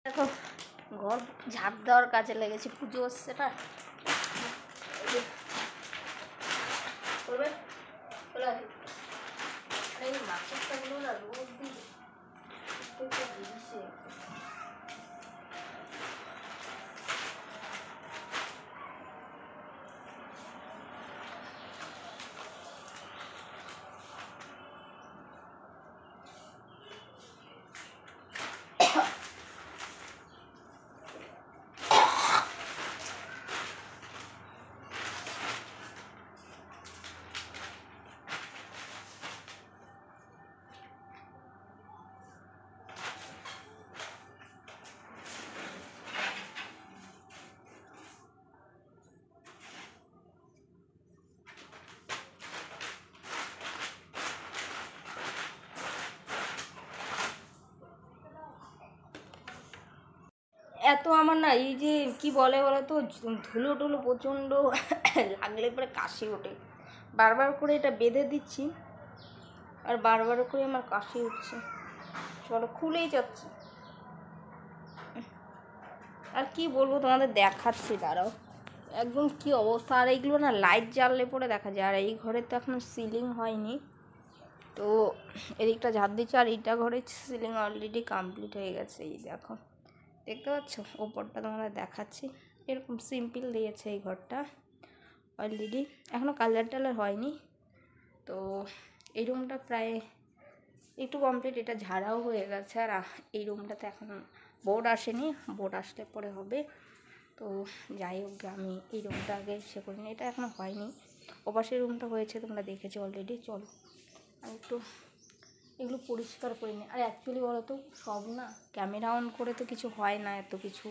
দেখো ঘর ঝাঁপ দেওয়ার কাজে লেগেছে, পুজো আসছে না। করবে এই মাছের টাগুলো না রোদ দিয়ে এত আমার না এই যে কি বলে বলো তো, ধুলো টুলো প্রচণ্ড লাগলে পরে কাশি ওঠে। বারবার করে এটা বেঁধে দিচ্ছি আর বারবার করে আমার কাশি উঠছে। চলো খুলেই যাচ্ছে। আর কি বলবো তোমাদের, দেখাচ্ছি দাঁড়াও একদম কি অবস্থা। আর এইগুলো না লাইট জ্বাললে পরে দেখা যায়। আর এই ঘরে তো এখন সিলিং হয়নি, তো এদিকটা ঝাড় দিচ্ছে। আর এইটা ঘরে সিলিং অলরেডি কমপ্লিট হয়ে গেছে। এই দেখো দেখতে পাচ্ছ, ওপরটা তোমাদের দেখাচ্ছি। এরকম সিম্পল দিয়েছে এই ঘরটা অলরেডি, এখনও কালার টালার হয়নি। তো এই রুমটা প্রায় একটু কমপ্লিট, এটা ঝাড়াও হয়ে গেছে। আর এই রুমটাতে এখন বোর্ড আসেনি, বোর্ড আসলে পরে হবে। তো যাই হোক, আমি এই রুমটা আগে সে করিনি, এটা এখনও হয়নি। ওপাশের রুমটা হয়েছে, তোমরা দেখেছো অলরেডি। চলো আমি একটু এগুলো পরিষ্কার করে নিই। আর অ্যাকচুয়ালি বলো তো, সব না ক্যামেরা অন করে তো কিছু হয় না, এত কিছু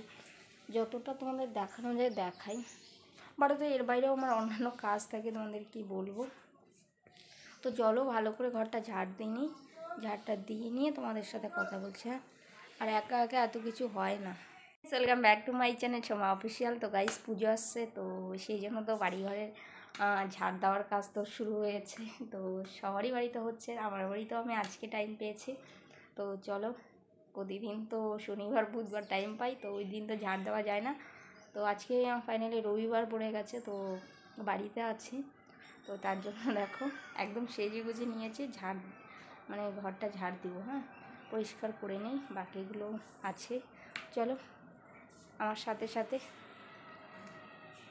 যতটা তোমাদের দেখানো যায় দেখাই। বাড়িতে এর বাইরেও আমার অন্যান্য কাজ থাকে, তোমাদের কি বলবো। তো চলো ভালো করে ঘরটা ঝাড় দিয়ে নিই, ঝাড়টা দিয়ে নিয়ে তোমাদের সাথে কথা বলছি। হ্যাঁ, আর একা একা এত কিছু হয় না। Welcome back to my channel Soma official. তো গাইস পুজো আসছে, তো সেই জন্য তো বাড়িঘরের ঝাড় দেওয়ার কাজ তো শুরু হয়েছে। তো সবারই বাড়িতে হচ্ছে, আমার বাড়িতেও আমি আজকে টাইম পেয়েছি। তো চলো, প্রতিদিন তো শনিবার বুধবার টাইম পাই, তো ওই দিন তো ঝাড় দেওয়া যায় না। তো আজকে ফাইনালি রবিবার পড়ে গেছে, তো বাড়িতে আছি। তো তার জন্য দেখো একদম সেজে গুজে নিয়েছি, ঝাড় মানে ঘরটা ঝাড় দিব। হ্যাঁ, পরিষ্কার করে নেই, বাকিগুলো আছে। চলো আমার সাথে সাথে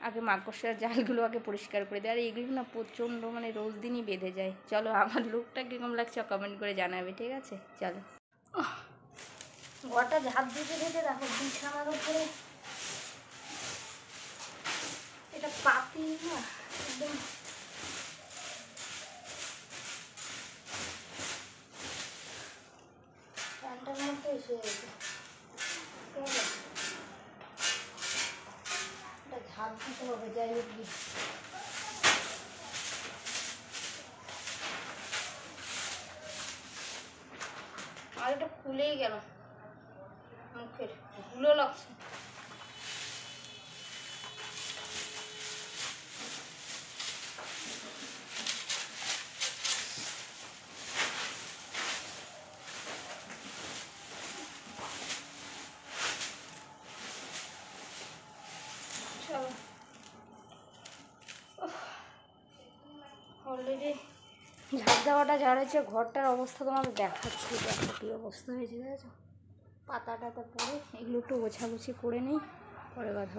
আগে মাকড়সার জালগুলো আগে পরিষ্কার করে দেয়। আর এগুলো না প্রচণ্ড মানে রোজ দিনই বেঁধে যায়। চলো আমার লুকটা কীরকম লাগছে কমেন্ট করে জানাবে, ঠিক আছে? চলো ঘরটা ঝাঁপ দিতে দিতে দেখো বিছানার উপরে এটা পাতি না একদম ফ্যানটার মধ্যে এসে গেছে। এটা ঝাঁপ দিতে হবে, যাই হোক। আর এটা খুলেই গেল, মুখের ধুলো লাগছে। চলো অলরেডি ঝাড় দেওয়াটা ঝাড়েছে, ঘরটার অবস্থা তোমাদের দেখাচ্ছি। দেখো কী অবস্থা হয়েছে, দেখেছো? পাতা টাতা পরে এগুলো একটু গোছাগুছি করে নিই, পরে কথা।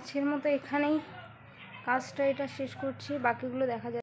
আজকের মতো এখানেই কাজটা এটা শেষ করছি, বাকিগুলো দেখা যাচ্ছে।